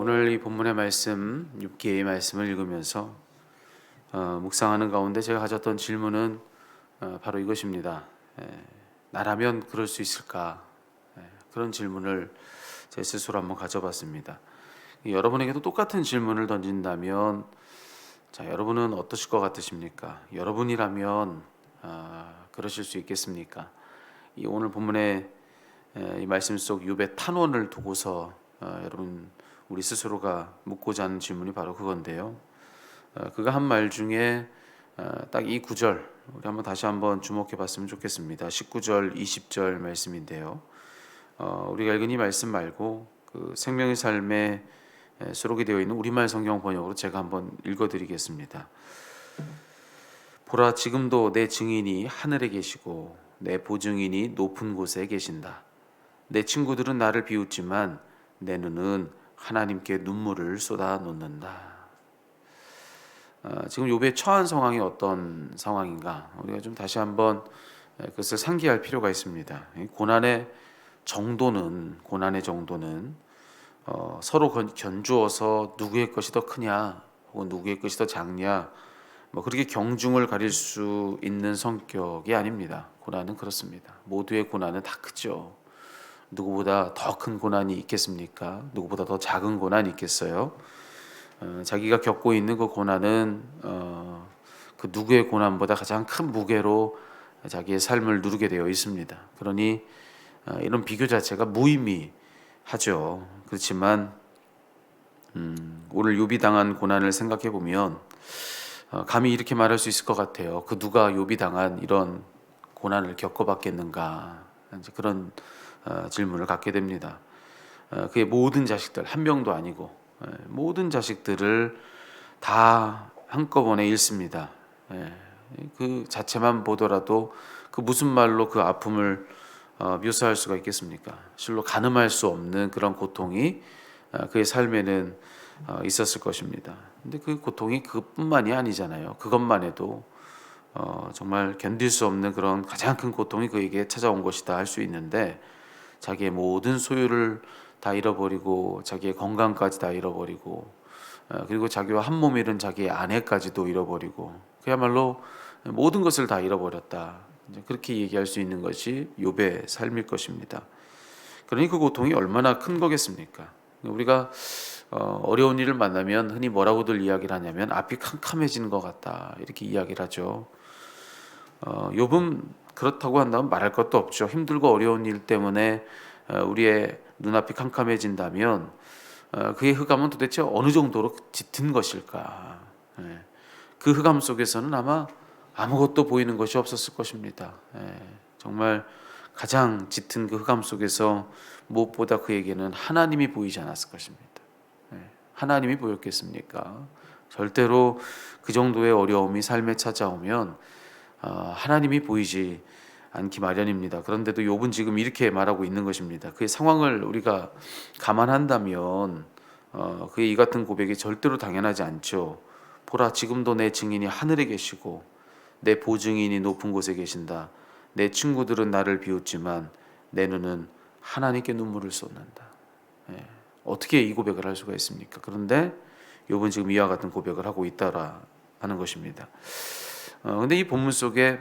오늘 이 본문의 말씀 6개의 말씀을 읽으면서 묵상하는 가운데 제가 가졌던 질문은 바로 이것입니다. 나라면 그럴 수 있을까? 그런 질문을 제 스스로 한번 가져봤습니다. 여러분에게도 똑같은 질문을 던진다면 자, 여러분은 어떠실 것 같으십니까? 여러분이라면 그러실 수 있겠습니까? 이 오늘 본문의 이 말씀 속 욥의 탄원을 두고서 여러분 우리 스스로가 묻고자 하는 질문이 바로 그건데요. 그가 한 말 중에 딱 이 구절 우리 한번 다시 한번 주목해 봤으면 좋겠습니다. 19절 20절 말씀인데요. 우리가 읽은 이 말씀 말고 그 생명의 삶에 수록이 되어 있는 우리말 성경 번역으로 제가 한번 읽어드리겠습니다. 보라, 지금도 내 증인이 하늘에 계시고 내 보증인이 높은 곳에 계신다. 내 친구들은 나를 비웃지만 내 눈은 하나님께 눈물을 쏟아 놓는다. 지금 욥의 처한 상황이 어떤 상황인가? 우리가 좀 다시 한번 그것을 상기할 필요가 있습니다. 고난의 정도는 서로 견주어서 누구의 것이 더 크냐, 혹은 누구의 것이 더 작냐, 그렇게 경중을 가릴 수 있는 성격이 아닙니다. 고난은 그렇습니다. 모두의 고난은 다 크죠. 누구보다 더 큰 고난이 있겠습니까? 누구보다 더 작은 고난이 있겠어요? 자기가 겪고 있는 그 고난은 그 누구의 고난보다 가장 큰 무게로 자기의 삶을 누르게 되어 있습니다. 그러니 이런 비교 자체가 무의미하죠. 그렇지만 오늘 욥이 당한 고난을 생각해 보면 감히 이렇게 말할 수 있을 것 같아요. 그 누가 욥이 당한 이런 고난을 겪어봤겠는가? 이제 그런 질문을 갖게 됩니다. 그의 모든 자식들, 한 명도 아니고 모든 자식들을 다 한꺼번에 잃습니다. 그 자체만 보더라도 그 무슨 말로 그 아픔을 묘사할 수가 있겠습니까? 실로 가늠할 수 없는 그런 고통이 그의 삶에는 있었을 것입니다. 근데 그 고통이 그뿐만이 아니잖아요. 그것만 해도 정말 견딜 수 없는 그런 가장 큰 고통이 그에게 찾아온 것이다 할 수 있는데, 자기의 모든 소유를 다 잃어버리고 자기의 건강까지 다 잃어버리고 그리고 자기와 한 몸 잃은 자기의 아내까지도 잃어버리고 그야말로 모든 것을 다 잃어버렸다, 그렇게 얘기할 수 있는 것이 욥의 삶일 것입니다. 그러니 그 고통이 얼마나 큰 거겠습니까? 우리가 어려운 일을 만나면 흔히 뭐라고들 이야기를 하냐면 앞이 캄캄해지는 것 같다, 이렇게 이야기를 하죠. 욥은 그렇다고 한다면 말할 것도 없죠. 힘들고 어려운 일 때문에 우리의 눈앞이 캄캄해진다면 그의 흑암은 도대체 어느 정도로 짙은 것일까? 그 흑암 속에서는 아마 아무것도 보이는 것이 없었을 것입니다. 정말 가장 짙은 그 흑암 속에서 무엇보다 그에게는 하나님이 보이지 않았을 것입니다. 하나님이 보였겠습니까? 절대로 그 정도의 어려움이 삶에 찾아오면 하나님이 보이지 않기 마련입니다. 그런데도 욥은 지금 이렇게 말하고 있는 것입니다. 그의 상황을 우리가 감안한다면 그의 이 같은 고백이 절대로 당연하지 않죠. 보라, 지금도 내 증인이 하늘에 계시고 내 보증인이 높은 곳에 계신다. 내 친구들은 나를 비웃지만 내 눈은 하나님께 눈물을 쏟는다. 어떻게 이 고백을 할 수가 있습니까? 그런데 욥은 지금 이와 같은 고백을 하고 있다라 하는 것입니다. 근데 이 본문 속에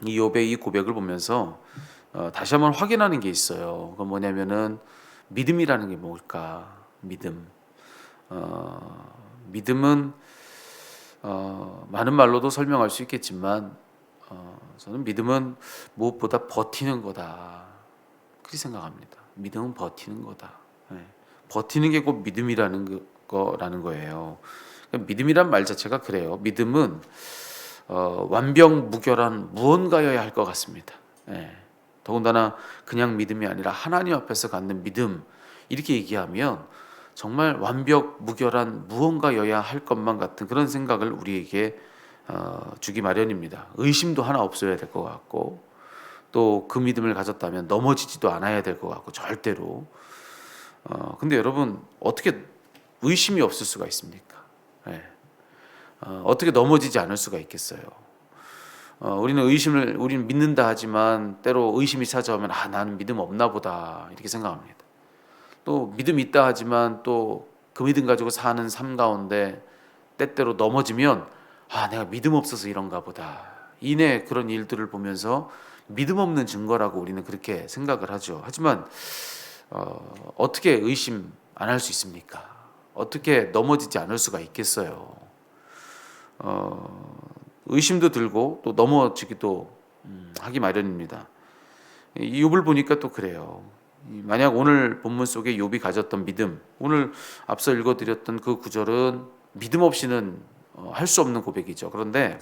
이 욥의 이 고백을 보면서 다시 한번 확인하는 게 있어요. 그건 뭐냐면은 믿음이라는 게 뭘까? 믿음은 많은 말로도 설명할 수 있겠지만 저는 믿음은 무엇보다 버티는 거다, 그렇게 생각합니다. 믿음은 버티는 거다. 버티는 게 곧 믿음이라는 거라는 거예요. 믿음이란 말 자체가 그래요. 믿음은 완벽무결한 무언가여야 할 것 같습니다. 더군다나 그냥 믿음이 아니라 하나님 앞에서 갖는 믿음, 이렇게 얘기하면 정말 완벽무결한 무언가여야 할 것만 같은 그런 생각을 우리에게 주기 마련입니다. 의심도 하나 없어야 될 것 같고, 또 그 믿음을 가졌다면 넘어지지도 않아야 될 것 같고, 절대로. 근데 여러분, 어떻게 의심이 없을 수가 있습니까? 어떻게 넘어지지 않을 수가 있겠어요? 우리는 믿는다 하지만 때로 의심이 찾아오면 나는 믿음 없나 보다, 이렇게 생각합니다. 또 믿음 있다 하지만 또 그 믿음 가지고 사는 삶 가운데 때때로 넘어지면 내가 믿음 없어서 이런가 보다. 이내 그런 일들을 보면서 믿음 없는 증거라고 우리는 그렇게 생각을 하죠. 하지만 어떻게 의심 안 할 수 있습니까? 어떻게 넘어지지 않을 수가 있겠어요? 의심도 들고 또 넘어지기도 하기 마련입니다. 이 욥을 보니까 또 그래요. 만약 오늘 본문 속에 욥이 가졌던 믿음, 오늘 앞서 읽어드렸던 그 구절은 믿음 없이는 할 수 없는 고백이죠. 그런데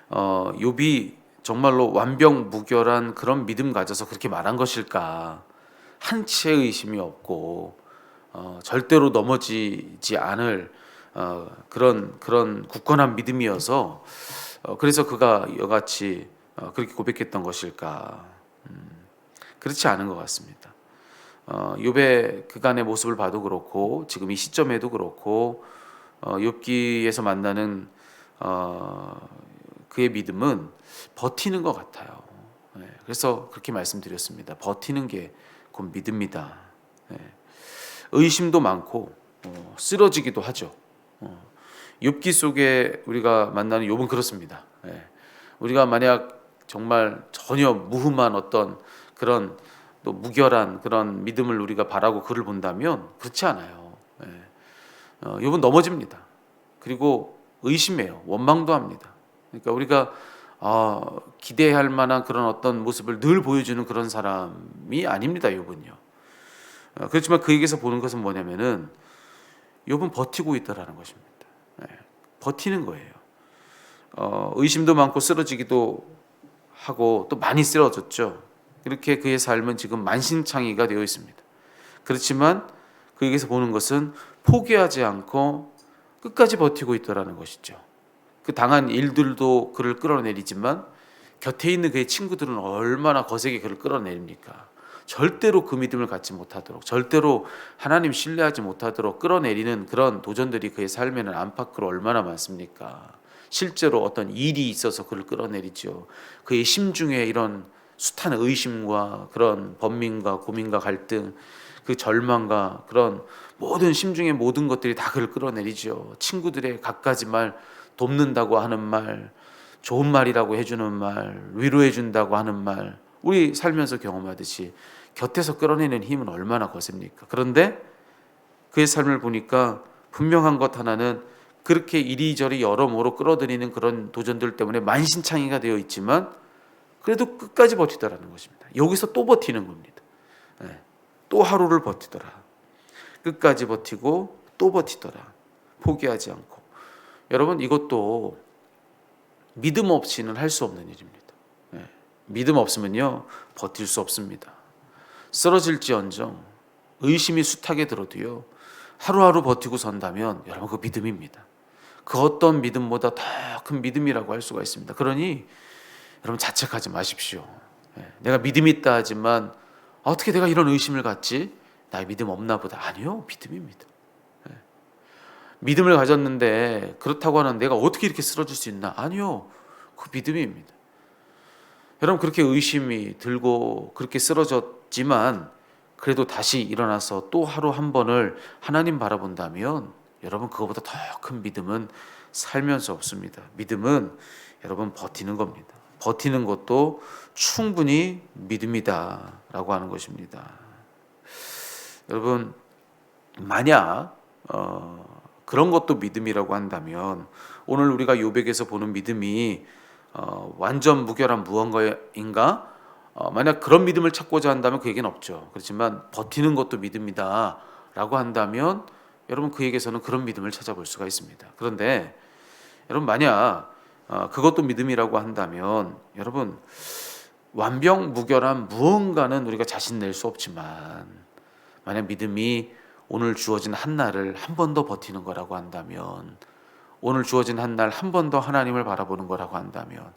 욥이 정말로 완벽무결한 그런 믿음 가져서 그렇게 말한 것일까? 한 치의 의심이 없고 절대로 넘어지지 않을 그런 굳건한 믿음이어서 그래서 그가 이같이 그렇게 고백했던 것일까? 그렇지 않은 것 같습니다. 욥의 그간의 모습을 봐도 그렇고 지금 이 시점에도 그렇고 욥기에서 만나는 그의 믿음은 버티는 것 같아요. 그래서 그렇게 말씀드렸습니다. 버티는 게 곧 믿음이다. 의심도 많고 쓰러지기도 하죠. 욥기 속에 우리가 만나는 욥은 그렇습니다. 우리가 만약 정말 전혀 무흠한 어떤 그런 또 무결한 그런 믿음을 우리가 바라고 그를 본다면 그렇지 않아요. 욥은 넘어집니다. 그리고 의심해요. 원망도 합니다. 그러니까 우리가 기대할 만한 그런 어떤 모습을 늘 보여주는 그런 사람이 아닙니다. 욥은요. 그렇지만 그에게서 보는 것은 뭐냐면은 욥은 버티고 있다라는 것입니다. 버티는 거예요. 의심도 많고 쓰러지기도 하고 또 많이 쓰러졌죠. 이렇게 그의 삶은 지금 만신창이가 되어 있습니다. 그렇지만 그에게서 보는 것은 포기하지 않고 끝까지 버티고 있다라는 것이죠. 그 당한 일들도 그를 끌어내리지만 곁에 있는 그의 친구들은 얼마나 거세게 그를 끌어내립니까? 절대로 그 믿음을 갖지 못하도록, 절대로 하나님 신뢰하지 못하도록 끌어내리는 그런 도전들이 그의 삶에는 안팎으로 얼마나 많습니까? 실제로 어떤 일이 있어서 그를 끌어내리죠. 그의 심중에 이런 숱한 의심과 그런 번민과 고민과 갈등, 그 절망과 그런 모든 심중의 모든 것들이 다 그를 끌어내리죠. 친구들의 갖가지 말, 돕는다고 하는 말, 좋은 말이라고 해주는 말, 위로해준다고 하는 말, 우리 살면서 경험하듯이 곁에서 끌어내는 힘은 얼마나 거셉니까? 그런데 그의 삶을 보니까 분명한 것 하나는 그렇게 이리저리 여러모로 끌어들이는 그런 도전들 때문에 만신창이가 되어 있지만 그래도 끝까지 버티더라는 것입니다. 여기서 또 버티는 겁니다. 또 하루를 버티더라. 끝까지 버티고 또 버티더라. 포기하지 않고. 여러분, 이것도 믿음 없이는 할 수 없는 일입니다. 믿음 없으면요 버틸 수 없습니다. 쓰러질지언정 의심이 숱하게 들어도요 하루하루 버티고 선다면 여러분 그 믿음입니다. 그 어떤 믿음보다 더 큰 믿음이라고 할 수가 있습니다. 그러니 여러분 자책하지 마십시오. 내가 믿음이 있다 하지만 어떻게 내가 이런 의심을 갖지? 나의 믿음 없나 보다. 아니요, 믿음입니다. 믿음을 가졌는데 그렇다고 하는 내가 어떻게 이렇게 쓰러질 수 있나? 아니요, 그 믿음입니다. 여러분 그렇게 의심이 들고 그렇게 쓰러졌지만 그래도 다시 일어나서 또 하루 한 번을 하나님 바라본다면 여러분 그거보다 더 큰 믿음은 살면서 없습니다. 믿음은 여러분 버티는 겁니다. 버티는 것도 충분히 믿음이다 라고 하는 것입니다. 여러분 만약 그런 것도 믿음이라고 한다면 오늘 우리가 욥에게서 보는 믿음이 완전 무결한 무언가인가? 만약 그런 믿음을 찾고자 한다면 그 얘기는 없죠. 그렇지만 버티는 것도 믿음이다 라고 한다면 여러분 그에게서는 그런 믿음을 찾아볼 수가 있습니다. 그런데 여러분 만약 그것도 믿음이라고 한다면 여러분 완벽 무결한 무언가는 우리가 자신 낼 수 없지만 만약 믿음이 오늘 주어진 한 날을 한 번 더 버티는 거라고 한다면 오늘 주어진 한 날 한 번 더 하나님을 바라보는 거라고 한다면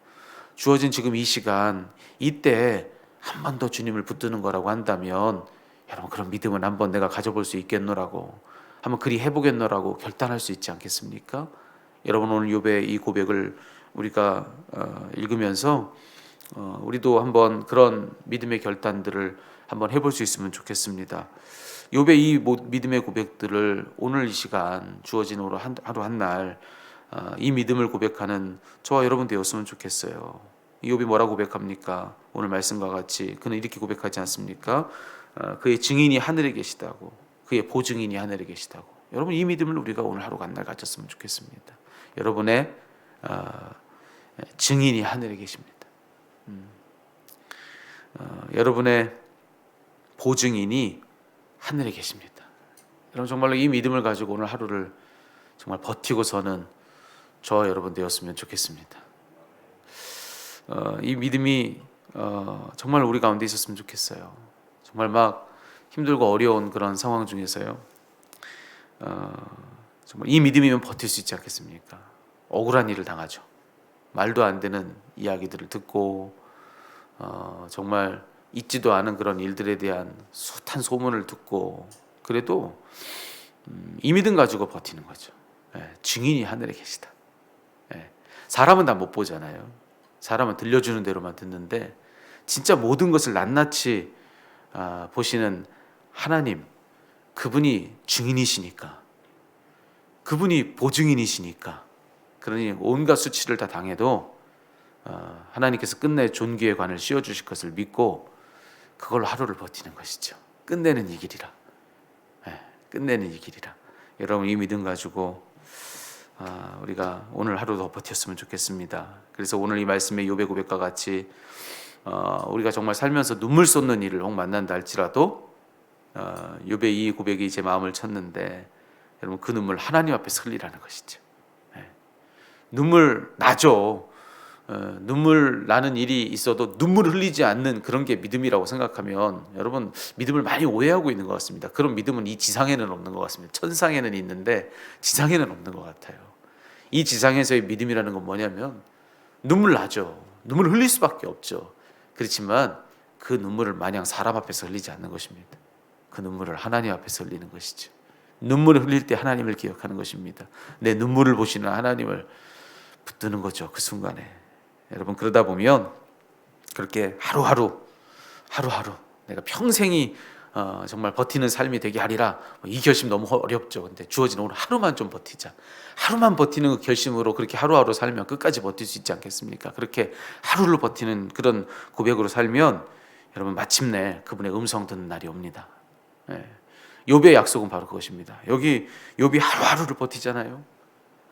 주어진 지금 이 시간 이때 한 번 더 주님을 붙드는 거라고 한다면 여러분 그런 믿음은 한번 내가 가져볼 수 있겠노라고 한번 그리 해보겠노라고 결단할 수 있지 않겠습니까? 여러분 오늘 욥의 이 고백을 우리가 읽으면서 우리도 한번 그런 믿음의 결단들을 한번 해볼 수 있으면 좋겠습니다. 욥의 이 믿음의 고백들을 오늘 이 시간 주어진 하루 한 날 이 믿음을 고백하는 저와 여러분 되었으면 좋겠어요. 욥이 뭐라고 고백합니까? 오늘 말씀과 같이 그는 이렇게 고백하지 않습니까? 그의 증인이 하늘에 계시다고, 그의 보증인이 하늘에 계시다고. 여러분, 이 믿음을 우리가 오늘 하루 한 날 가졌으면 좋겠습니다. 여러분의 증인이 하늘에 계십니다. 여러분의 보증인이 하늘에 계십니다. 여러분, 정말로 이 믿음을 가지고 오늘 하루를 정말 버티고서는 저와 여러분 되었으면 좋겠습니다. 이 믿음이 정말 우리 가운데 있었으면 좋겠어요. 정말 막 힘들고 어려운 그런 상황 중에서요, 정말 이 믿음이면 버틸 수 있지 않겠습니까? 억울한 일을 당하죠. 말도 안 되는 이야기들을 듣고 정말 있지도 않은 그런 일들에 대한 숱한 소문을 듣고, 그래도 이 믿음 가지고 버티는 거죠. 증인이 하늘에 계시다. 사람은 다 못 보잖아요. 사람은 들려주는 대로만 듣는데 진짜 모든 것을 낱낱이 보시는 하나님, 그분이 증인이시니까, 그분이 보증인이시니까, 그러니 온갖 수치를 다 당해도 하나님께서 끝내 존귀의 관을 씌워주실 것을 믿고 그걸로 하루를 버티는 것이죠. 끝내는 이 길이라. 끝내는 이 길이라. 여러분, 이 믿음 가지고 우리가 오늘 하루 더 버텼으면 좋겠습니다. 그래서 오늘 이 말씀의 욥의 고백과 같이 우리가 정말 살면서 눈물 쏟는 일을 혹 만난다 할지라도 욥의 이 고백이 제 마음을 쳤는데, 여러분, 그 눈물 하나님 앞에서 흘리라는 것이죠. 눈물 나죠. 눈물 나는 일이 있어도 눈물을 흘리지 않는 그런 게 믿음이라고 생각하면 여러분, 믿음을 많이 오해하고 있는 것 같습니다. 그런 믿음은 이 지상에는 없는 것 같습니다. 천상에는 있는데 지상에는 없는 것 같아요. 이 지상에서의 믿음이라는 건 뭐냐면 눈물 나죠. 눈물을 흘릴 수밖에 없죠. 그렇지만 그 눈물을 마냥 사람 앞에서 흘리지 않는 것입니다. 그 눈물을 하나님 앞에서 흘리는 것이죠. 눈물을 흘릴 때 하나님을 기억하는 것입니다. 내 눈물을 보시는 하나님을 붙드는 거죠. 그 순간에. 여러분, 그러다 보면 그렇게 하루하루 내가 평생이 정말 버티는 삶이 되게 하리라. 이 결심 너무 어렵죠. 근데 주어진 오늘 하루만 좀 버티자. 하루만 버티는 그 결심으로 그렇게 하루하루 살면 끝까지 버틸 수 있지 않겠습니까? 그렇게 하루를 버티는 그런 고백으로 살면 여러분, 마침내 그분의 음성 듣는 날이 옵니다. 욥의 약속은 바로 그것입니다. 여기 욥이 하루하루를 버티잖아요.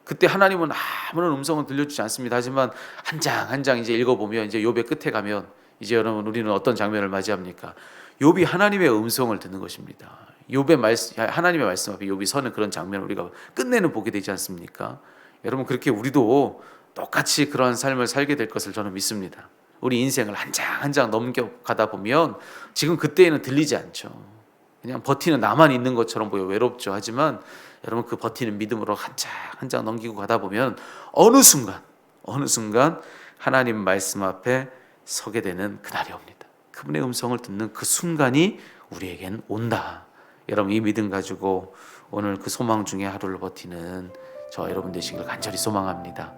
그때 하나님은 아무런 음성은 들려주지 않습니다. 하지만 한 장 한 장 이제 읽어보면 이제 욥의 끝에 가면 이제 여러분, 우리는 어떤 장면을 맞이합니까? 욥이 하나님의 음성을 듣는 것입니다. 하나님의 말씀 앞에 욥이 서는 그런 장면을 우리가 끝내는 보게 되지 않습니까? 여러분, 그렇게 우리도 똑같이 그러한 삶을 살게 될 것을 저는 믿습니다. 우리 인생을 한 장 한 장 넘겨가다 보면 지금 그때에는 들리지 않죠. 그냥 버티는 나만 있는 것처럼 보여 외롭죠. 하지만 여러분, 그 버티는 믿음으로 한 장 한 장 넘기고 가다 보면 어느 순간 하나님 말씀 앞에 서게 되는 그날이 옵니다. 그분의 음성을 듣는 그 순간이 우리에겐 온다. 여러분, 이 믿음 가지고 오늘 그 소망 중에 하루를 버티는 저와 여러분 되시길 간절히 소망합니다.